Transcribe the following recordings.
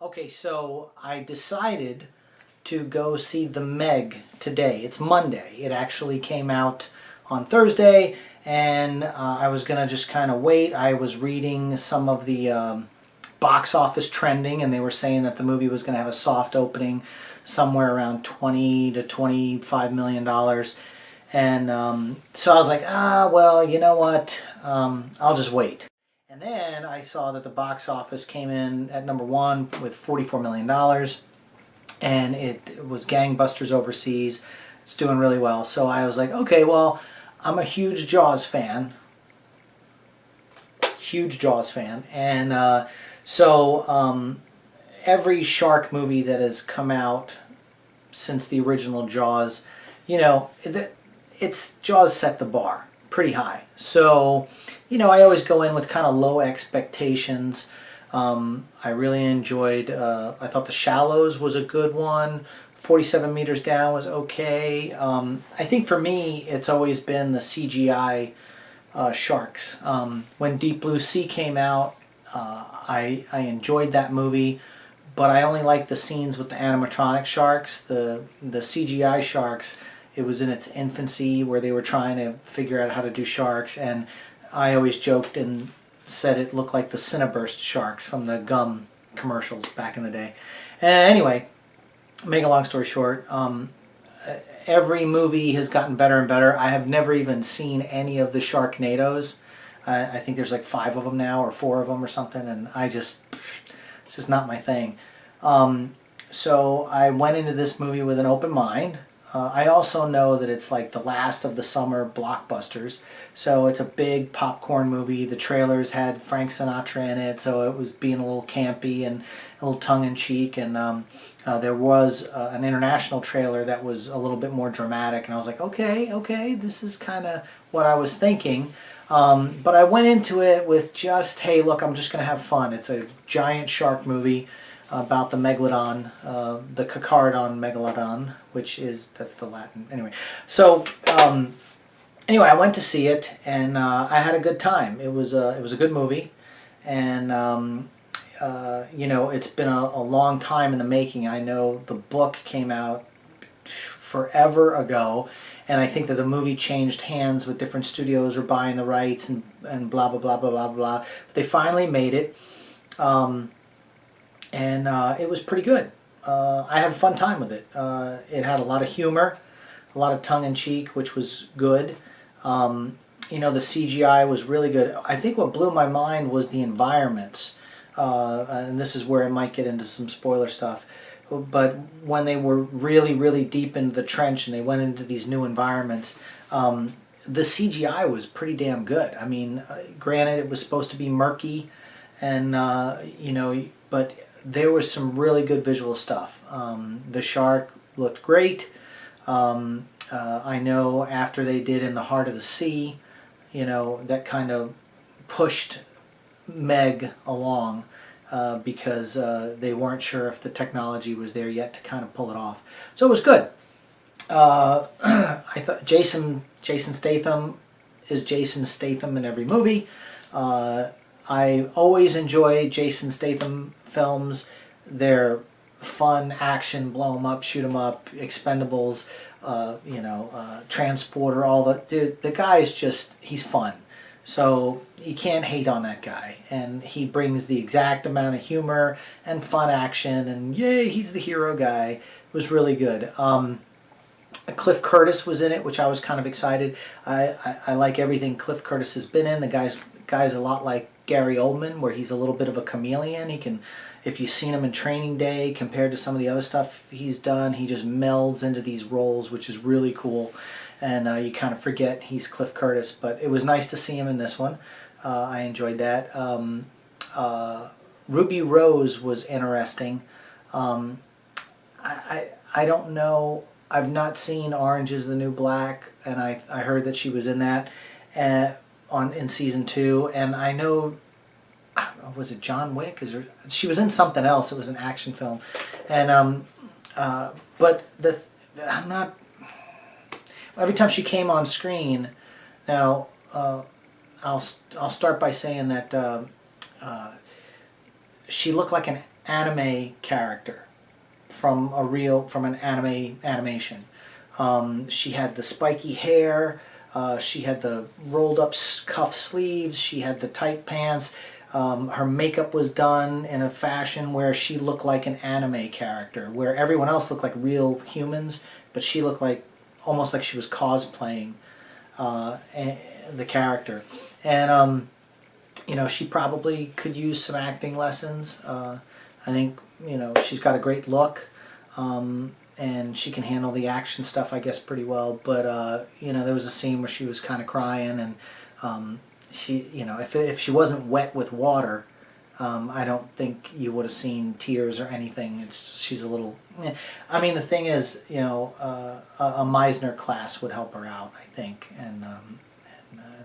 Okay, so I decided to go see the Meg today. It's Monday. It actually came out on Thursday, and I was gonna just kind of wait. I was reading some of the box office trending, and they were saying that the movie was gonna have a soft opening somewhere around 20 to 25 million dollars. And so I was like, well, you know what? I'll just wait. And then I saw that the box office came in at number one with $44 million, and it was gangbusters overseas. It's doing really well. So I was like, okay, well, I'm a huge Jaws fan, and every shark movie that has come out since the original Jaws, you know, it's Jaws set the bar pretty high. So, you know, I always go in with kind of low expectations. I really enjoyed, I thought The Shallows was a good one. 47 Meters Down was okay. I think for me, it's always been the CGI sharks. When Deep Blue Sea came out, I enjoyed that movie, but I only liked the scenes with the animatronic sharks. The CGI sharks, it was in its infancy where they were trying to figure out how to do sharks, and I always joked and said it looked like the Cineburst sharks from the gum commercials back in the day. Anyway, make a long story short, every movie has gotten better and better. I have never even seen any of the Sharknadoes. I think there's like 5 of them now, or 4 of them or something, and it's just not my thing. So I went into this movie with an open mind. I also know that it's like the last of the summer blockbusters, so it's a big popcorn movie. The trailers had Frank Sinatra in it, so it was being a little campy and a little tongue-in-cheek, and there was an international trailer that was a little bit more dramatic, and I was like, okay, this is kind of what I was thinking. But I went into it with just, hey, look, I'm just going to have fun. It's a giant shark movie about the megalodon, the Cacardon megalodon, that's the Latin. Anyway, so anyway, I went to see it, and I had a good time. It was a good movie, and you know, it's been a long time in the making. I know the book came out forever ago, and I think that the movie changed hands with different studios were buying the rights and blah blah blah blah blah blah. But they finally made it. And it was pretty good. I had a fun time with it. It had a lot of humor, a lot of tongue-in-cheek, which was good. You know, the CGI was really good. I think what blew my mind was the environments. And this is where I might get into some spoiler stuff. But when they were really, really deep into the trench and they went into these new environments, the CGI was pretty damn good. I mean, granted, it was supposed to be murky, and, you know, but there was some really good visual stuff. The shark looked great. I know after they did In the Heart of the Sea, you know, that kind of pushed MEG along because they weren't sure if the technology was there yet to kind of pull it off. So it was good. I thought Jason Statham is Jason Statham in every movie. I always enjoy Jason Statham films. They're fun, action, blow 'em up, shoot 'em up, Expendables, you know, Transporter, all the guy's just, he's fun. So you can't hate on that guy. And he brings the exact amount of humor and fun action, and yay, he's the hero guy. It was really good. Cliff Curtis was in it, which I was kind of excited. I like everything Cliff Curtis has been in. The guy's a lot like Gary Oldman, where he's a little bit of a chameleon. He can, if you've seen him in Training Day compared to some of the other stuff he's done, he just melds into these roles, which is really cool. And you kind of forget he's Cliff Curtis, but it was nice to see him in this one. I enjoyed that. Ruby Rose was interesting. I don't know. I've not seen Orange is the New Black, and I heard that she was in that in season 2, and I know, was it John Wick? She was in something else. It was an action film, and but I'm not. Every time she came on screen, now I'll start by saying that she looked like anime character from an animation. She had the spiky hair. She had the rolled up cuff sleeves. She had the tight pants. Her makeup was done in a fashion where she looked like an anime character, where everyone else looked like real humans, but she looked like almost like she was cosplaying the character. And you know, she probably could use some acting lessons. I think, you know, she's got a great look. And she can handle the action stuff, I guess, pretty well. But you know, there was a scene where she was kind of crying, and she, you know, if she wasn't wet with water, I don't think you would have seen tears or anything. She's a little. I mean, the thing is, you know, a Meisner class would help her out, I think, and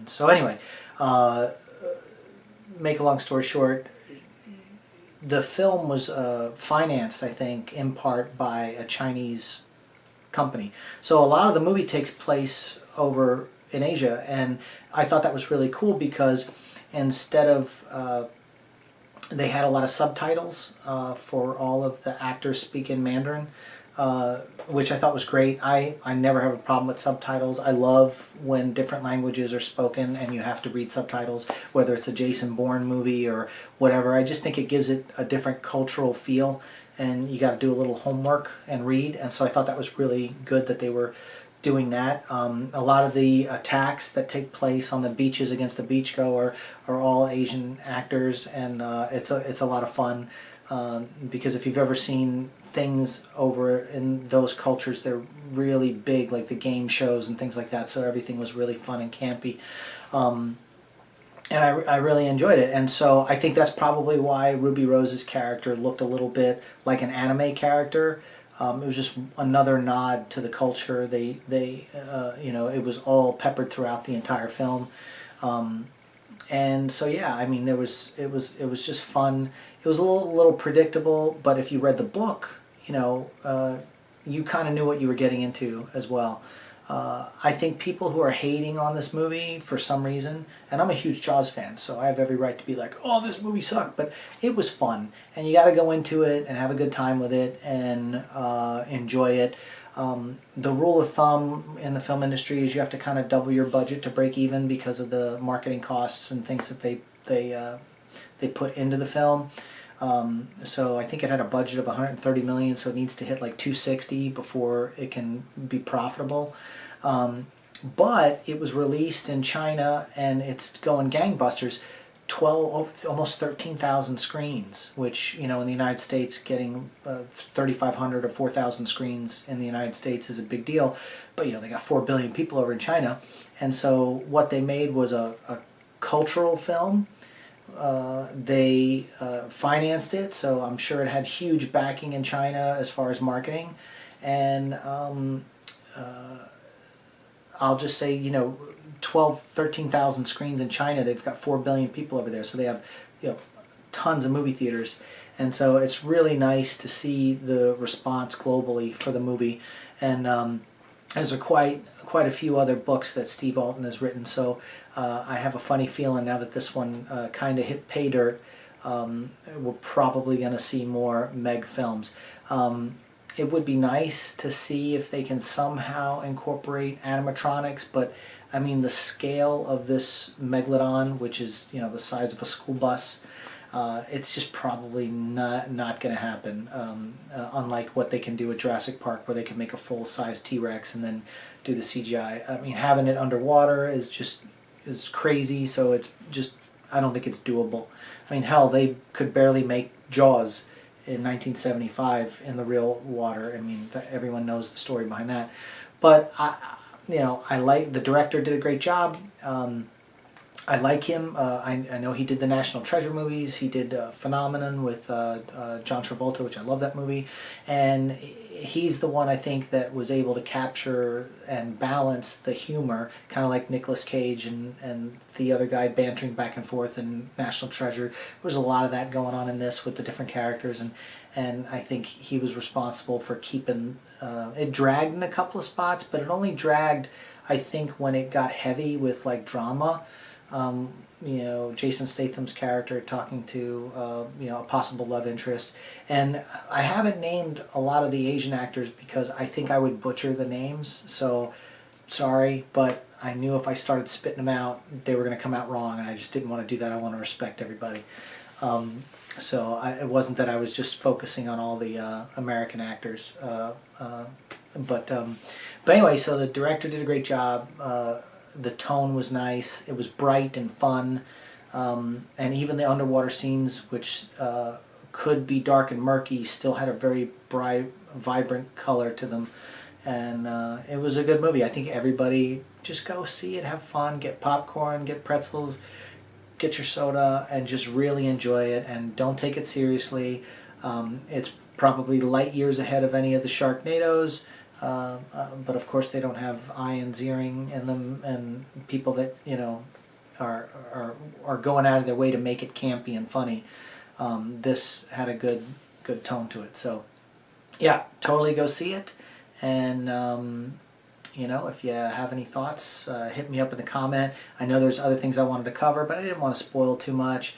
so anyway, make a long story short. The film was financed, I think, in part by a Chinese company. So a lot of the movie takes place over in Asia, and I thought that was really cool because instead of they had a lot of subtitles for all of the actors speaking Mandarin, which I thought was great. I never have a problem with subtitles. I love when different languages are spoken and you have to read subtitles, whether it's a Jason Bourne movie or whatever. I just think it gives it a different cultural feel, and you got to do a little homework and read. And so I thought that was really good that they were doing that. A lot of the attacks that take place on the beaches against the beachgoer are all Asian actors, and it's a lot of fun because if you've ever seen things over in those cultures, they're really big, like the game shows and things like that. So everything was really fun and campy, and I really enjoyed it. And so I think that's probably why Ruby Rose's character looked a little bit like an anime character. It was just another nod to the culture. They you know, it was all peppered throughout the entire film, and so yeah, I mean, it was just fun. It was a little predictable, but if you read the book, you know, you kind of knew what you were getting into as well. I think people who are hating on this movie for some reason, and I'm a huge Jaws fan, so I have every right to be like, oh, this movie sucked, but it was fun, and you got to go into it and have a good time with it and enjoy it. The rule of thumb in the film industry is you have to kind of double your budget to break even because of the marketing costs and things that they put into the film. So I think it had a budget of 130 million, so it needs to hit like 260 before it can be profitable. But it was released in China and it's going gangbusters. almost 13,000 screens, which, you know, in the United States, getting 3,500 or 4,000 screens in the United States is a big deal. But, you know, they got 4 billion people over in China. And so what they made was a cultural film. They financed it, so I'm sure it had huge backing in China as far as marketing. And I'll just say, you know, 13,000 screens in China. They've got 4 billion people over there, so they have, you know, tons of movie theaters. And so it's really nice to see the response globally for the movie. And there's quite a few other books that Steve Alton has written, so I have a funny feeling now that this one kind of hit pay dirt, we're probably going to see more MEG films. It would be nice to see if they can somehow incorporate animatronics, but I mean, the scale of this Megalodon, which is, you know, the size of a school bus, it's just probably not going to happen. Unlike what they can do at Jurassic Park, where they can make a full-size T-Rex and then do the CGI. I mean, having it underwater is crazy. So it's just, I don't think it's doable. I mean, hell, they could barely make Jaws in 1975 in the real water. I mean, everyone knows the story behind that. But you know, I like the director, did a great job. I like him. I know he did the National Treasure movies. He did Phenomenon with John Travolta, which I love that movie. And he's the one, I think, that was able to capture and balance the humor, kind of like Nicolas Cage and the other guy bantering back and forth in National Treasure. There was a lot of that going on in this with the different characters, and I think he was responsible for keeping it dragged in a couple of spots, but it only dragged, I think, when it got heavy with like drama. Jason Statham's character talking to a possible love interest. And I haven't named a lot of the Asian actors because I think I would butcher the names. So sorry, but I knew if I started spitting them out, they were going to come out wrong, and I just didn't want to do that. I want to respect everybody. It wasn't that I was just focusing on all the American actors. But anyway, so the director did a great job. The tone was nice. It was bright and fun. And even the underwater scenes, which could be dark and murky, still had a very bright, vibrant color to them. And it was a good movie. I think everybody just go see it, have fun, get popcorn, get pretzels, get your soda, and just really enjoy it. And don't take it seriously. It's probably light years ahead of any of the Sharknadoes. But of course they don't have Ian Ziering in them, and people that are going out of their way to make it campy and funny. This had a good tone to it. So yeah, totally go see it. And if you have any thoughts, hit me up in the comment. I know there's other things I wanted to cover, but I didn't want to spoil too much.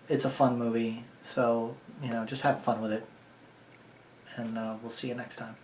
It's a fun movie, so just have fun with it. And we'll see you next time.